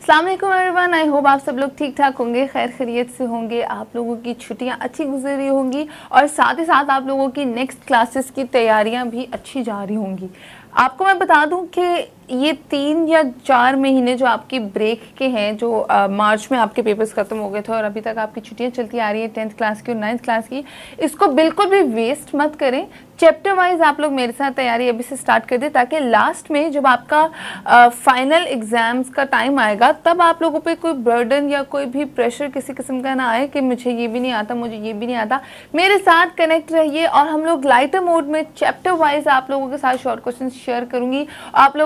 अस्सलाम वालेकुम everyone, I hope आप सब लोग ठीक ठाक होंगे, खैर खैरियत से होंगे। आप लोगों की छुट्टियां अच्छी गुजर रही होंगी और साथ ही साथ आप लोगों की नेक्स्ट क्लासेस की तैयारियां भी अच्छी जा रही होंगी। आपको मैं बता दूं कि ये 3 या 4 महीने जो आपकी ब्रेक के हैं, जो मार्च में आपके पेपर्स खत्म हो गए थे और अभी तक आपकी छुट्टियां चलती आ रही हैं 10th क्लास की और 9th क्लास की, इसको बिल्कुल भी वेस्ट मत करें। चैप्टर वाइज आप लोग मेरे साथ तैयारी अभी से स्टार्ट कर दें, ताकि लास्ट में जब आपका फाइनल एग्जाम्स का टाइम आएगा तब आप लोगों पे कोई बर्डन या कोई भी प्रेशर किसी किस्म का ना आए कि मुझे ये भी नहीं आता, मुझे ये भी नहीं आता। मेरे साथ कनेक्ट रहिए और हम लोग लाइटर मोड में चैप्टर वाइज आप लोगों के साथ शॉर्ट क्वेश्चन शेयर करूंगी।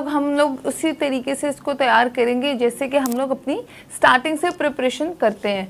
हम लोग उसी तरीके से इसको तैयार करेंगे जैसे कि हम लोग अपनी स्टार्टिंग से प्रिपरेशन करते हैं।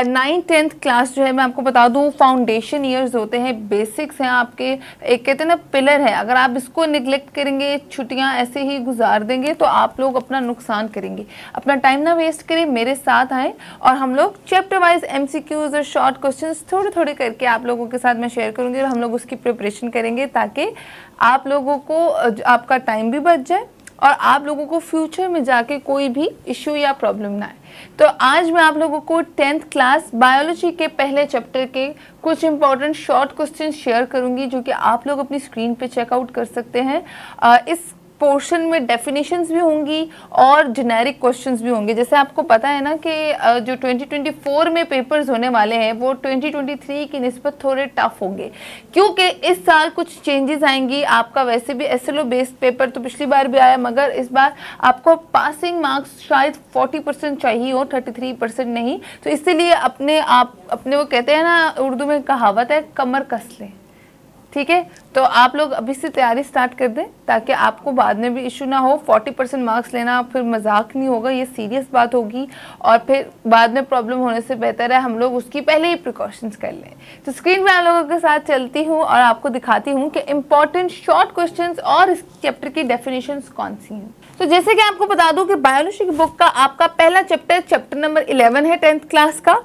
9th 10th क्लास जो है, मैं आपको बता दूं, फाउंडेशन ईयर्स होते हैं, बेसिक्स हैं आपके, एक कहते हैं ना पिलर है। अगर आप इसको निगलेक्ट करेंगे, छुट्टियां ऐसे ही गुजार देंगे तो आप लोग अपना नुकसान करेंगे। अपना टाइम ना वेस्ट करें, मेरे साथ आए और हम लोग चैप्टर वाइज MCQs और शॉर्ट क्वेश्चंस थोड़े थोड़े करके आप लोगों के साथ मैं शेयर करूंगी और हम लोग उसकी प्रिपरेशन करेंगे, ताकि आप लोगों को आपका टाइम भी बच जाए और आप लोगों को फ्यूचर में जाके कोई भी इश्यू या प्रॉब्लम ना आए। तो आज मैं आप लोगों को 10th क्लास बायोलॉजी के पहले चैप्टर के कुछ इंपॉर्टेंट शॉर्ट क्वेश्चन शेयर करूंगी, जो कि आप लोग अपनी स्क्रीन पे चेकआउट कर सकते हैं। इस पोर्शन में डेफिनेशंस भी होंगी और जेनेरिक क्वेश्चंस भी होंगे। जैसे आपको पता है ना कि जो 2024 में पेपर्स होने वाले हैं वो 2023 की निस्बत थोड़े टफ होंगे, क्योंकि इस साल कुछ चेंजेस आएंगी। आपका वैसे भी SLO बेस्ड पेपर तो पिछली बार भी आया, मगर इस बार आपको पासिंग मार्क्स शायद 40% चाहिए हो, 33% नहीं। तो इसीलिए अपने वो कहते हैं ना, उर्दू में कहावत है, कमर कस लें। ठीक है, तो आप लोग अभी से तैयारी स्टार्ट कर दें ताकि आपको बाद में भी इशू ना हो। 40% मार्क्स लेना फिर मजाक नहीं होगा, ये सीरियस बात होगी और फिर बाद में प्रॉब्लम होने से बेहतर है हम लोग उसकी पहले ही प्रिकॉशंस कर लें। तो स्क्रीन पे आप लोगों के साथ चलती हूँ और आपको दिखाती हूँ कि इंपॉर्टेंट शॉर्ट क्वेश्चंस और इस चैप्टर की डेफिनेशंस कौन सी हैं। तो जैसे कि आपको बता दूं कि बायोलॉजी की बुक का आपका पहला चैप्टर नंबर 11 है 10th क्लास का।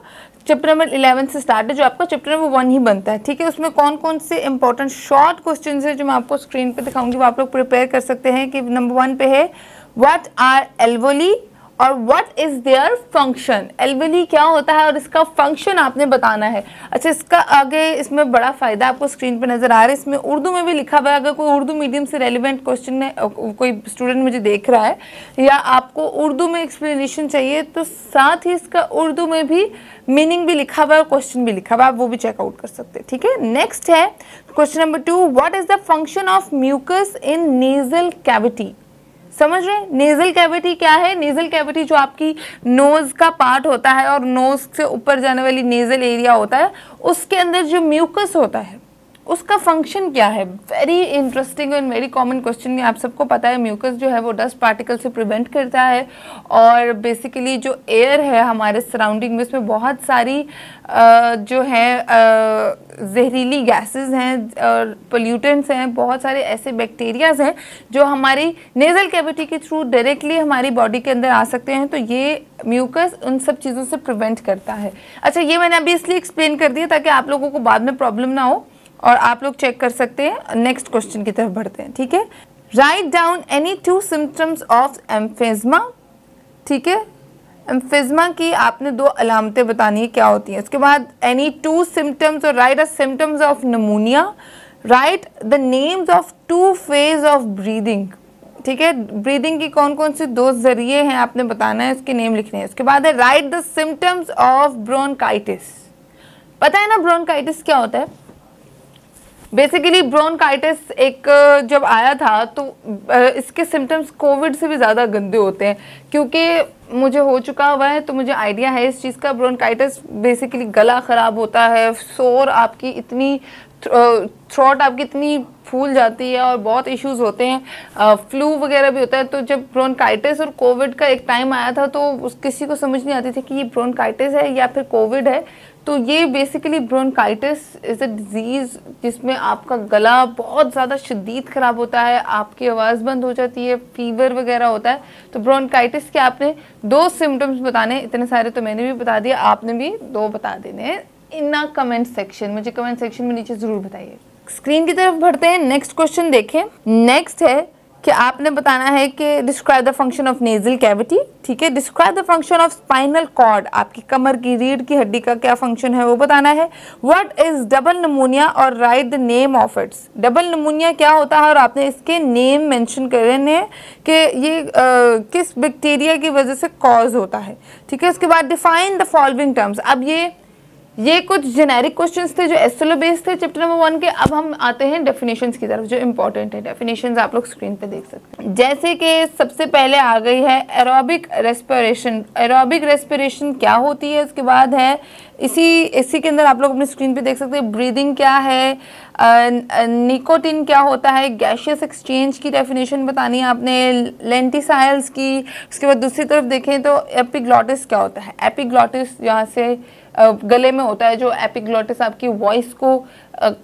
चैप्टर नंबर 11 से स्टार्ट है, जो आपका चैप्टर नंबर 1 ही बनता है। ठीक है, उसमें कौन कौन से इंपॉर्टेंट शॉर्ट क्वेश्चंस है जो मैं आपको स्क्रीन पे दिखाऊंगी, वो आप लोग प्रिपेयर कर सकते हैं। कि नंबर 1 पे है व्हाट आर एल्वेली और what is their function. Alveoli क्या होता है और इसका फंक्शन आपने बताना है। अच्छा, इसका आगे इसमें बड़ा फायदा आपको स्क्रीन पे नजर आ रहा है, इसमें उर्दू में भी लिखा हुआ है। अगर कोई उर्दू मीडियम से रेलिवेंट क्वेश्चन है, कोई स्टूडेंट मुझे देख रहा है या आपको उर्दू में एक्सप्लेनेशन चाहिए, तो साथ ही इसका उर्दू में भी मीनिंग भी लिखा हुआ है और क्वेश्चन भी लिखा हुआ है, आप वो भी चेकआउट कर सकते हैं। ठीक है, नेक्स्ट है question number 2, what is the function of mucus in nasal cavity. समझ रहे हैं नेजल कैविटी क्या है? नेजल कैविटी जो आपकी नोज का पार्ट होता है और नोज से ऊपर जाने वाली नेजल एरिया होता है, उसके अंदर जो म्यूकस होता है उसका फंक्शन क्या है। Very interesting and very common question. आप सबको पता है म्यूकस जो है वो डस्ट पार्टिकल से प्रिवेंट करता है और बेसिकली जो एयर है हमारे सराउंडिंग में, उसमें बहुत सारी जो है जहरीली गैसेस हैं और पोल्यूटेंट्स हैं, बहुत सारे ऐसे बैक्टीरियाज हैं जो हमारी नेजल कैविटी के थ्रू डायरेक्टली हमारी बॉडी के अंदर आ सकते हैं। तो ये म्यूकस उन सब चीज़ों से प्रिवेंट करता है। अच्छा, ये मैंने अभी इसलिए एक्सप्लेन कर दिया ताकि आप लोगों को बाद में प्रॉब्लम ना हो और आप लोग चेक कर सकते हैं। नेक्स्ट क्वेश्चन की तरफ बढ़ते हैं। ठीक है, write down any 2 symptoms of emphysema. ठीक है, एम्फेज़मा की आपने 2 अलामतें बतानी है क्या होती हैं। उसके बाद एनी 2 सिम्टम्स और right the symptoms of नमूनिया, right the names of 2 phase of breathing. ठीक है, ब्रीदिंग की कौन कौन से 2 जरिए हैं आपने बताना है, उसके नेम लिखने हैं। उसके बाद है right the symptoms of bronchitis. पता है ना ब्रोंकाइटिस क्या होता है? बेसिकली ब्रोंकाइटिस एक जब आया था तो इसके सिम्टम्स कोविड से भी ज़्यादा गंदे होते हैं, क्योंकि मुझे हो चुका हुआ है तो मुझे आइडिया है इस चीज़ का। ब्रोंकाइटिस बेसिकली गला ख़राब होता है, शोर आपकी इतनी, थ्रोट आपकी इतनी फूल जाती है और बहुत इश्यूज होते हैं, फ्लू वगैरह भी होता है। तो जब ब्रोंकाइटिस और कोविड का एक टाइम आया था तो किसी को समझ नहीं आती थी कि ये ब्रोंकाइटिस है या फिर कोविड है। तो ये basically bronchitis is a disease जिसमें आपका गला बहुत ज़्यादा शदीद ख़राब होता है, आपकी आवाज़ बंद हो जाती है, फीवर वगैरह होता है। तो ब्रोंकाइटिस के आपने 2 सिम्टम्स बताने, इतने सारे तो मैंने भी बता दिया, आपने भी 2 बता देने हैं इन कमेंट सेक्शन। मुझे कमेंट सेक्शन में नीचे ज़रूर बताइए। स्क्रीन की तरफ बढ़ते हैं, नेक्स्ट क्वेश्चन देखें। नेक्स्ट है कि आपने बताना है कि describe the function of nasal cavity, ठीक है। Describe the function of spinal cord, आपकी कमर की रीढ़ की हड्डी का क्या फंक्शन है वो बताना है। व्हाट इज डबल निमोनिया और right the name of its. Double pneumonia क्या होता है और आपने इसके नेम मेंशन करने हैं कि ये किस बैक्टीरिया की वजह से कॉज होता है, ठीक है। उसके बाद डिफाइन द फॉलोइंग टर्म्स। अब ये कुछ जेनेरिक क्वेश्चंस थे जो एसएलओ बेस्ड थे चैप्टर नंबर 1 के। अब हम आते हैं डेफिनेशंस की तरफ जो इंपॉर्टेंट है। डेफिनेशंस आप लोग स्क्रीन पे देख सकते हैं। जैसे कि सबसे पहले आ गई है एरोबिक रेस्पिरेशन। एरोबिक रेस्पिरेशन क्या होती है, उसके बाद है इसी के अंदर आप लोग अपनी स्क्रीन पे देख सकते हैं ब्रीदिंग क्या है, निकोटिन क्या होता है, गैशियस एक्सचेंज की डेफिनेशन बतानी है आपने, लेंटिसाइल्स की। उसके बाद दूसरी तरफ देखें तो एपिग्लॉटिस क्या होता है। एपिग्लॉटिस यहाँ से गले में होता है, जो एपिग्लॉटिस आपकी वॉइस को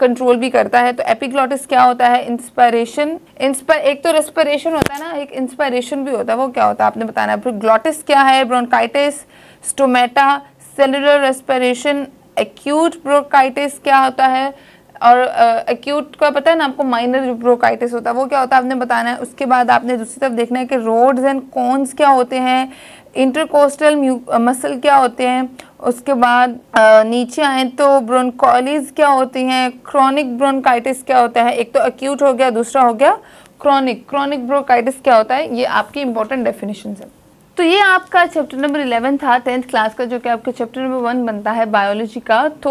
कंट्रोल भी करता है। तो एपिग्लॉटिस क्या होता है, इंस्पायरेशन। एक तो रेस्पिरेशन होता है ना, एक इंस्पायरेशन भी होता है, वो क्या होता है आपने बताना है। फिर ग्लॉटिस क्या है, bronchitis, stomata, cellular respiration. Acute bronchitis क्या होता है, और एक्यूट का पता है ना आपको, माइनर ब्रोंकाइटिस होता है वो क्या होता है आपने बताना है। उसके बाद आपने दूसरी तरफ देखना है कि रोड्स एंड कोन्स क्या होते हैं, इंटरकोस्टल मसल क्या होते हैं। उसके बाद नीचे आए तो ब्रोंकोलिस क्या होती हैं, क्रोनिक ब्रोंकाइटिस क्या होता है। एक तो एक्यूट हो गया, दूसरा हो गया क्रोनिक। क्रोनिक ब्रोंकाइटिस क्या होता है, ये आपकी इंपॉर्टेंट डेफिनेशन है। तो ये आपका चैप्टर नंबर 11 था 10th क्लास का, जो कि आपका चैप्टर नंबर 1 बनता है बायोलॉजी का। तो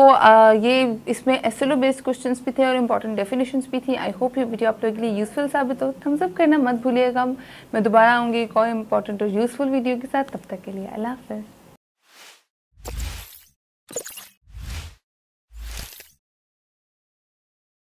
ये इसमें एसएलओ बेस्ड क्वेश्चंस भी थे और इंपॉर्टेंट डेफिनेशंस भी थी। आई होप ये वीडियो आप लोगों के लिए यूजफुल साबित हो। थम्स अप करना मत भूलिएगा। मैं दोबारा आऊँगी एक और इंपॉर्टेंट और यूजफुल वीडियो के साथ। तब तक के लिए अल्लाह हाफ़िज़।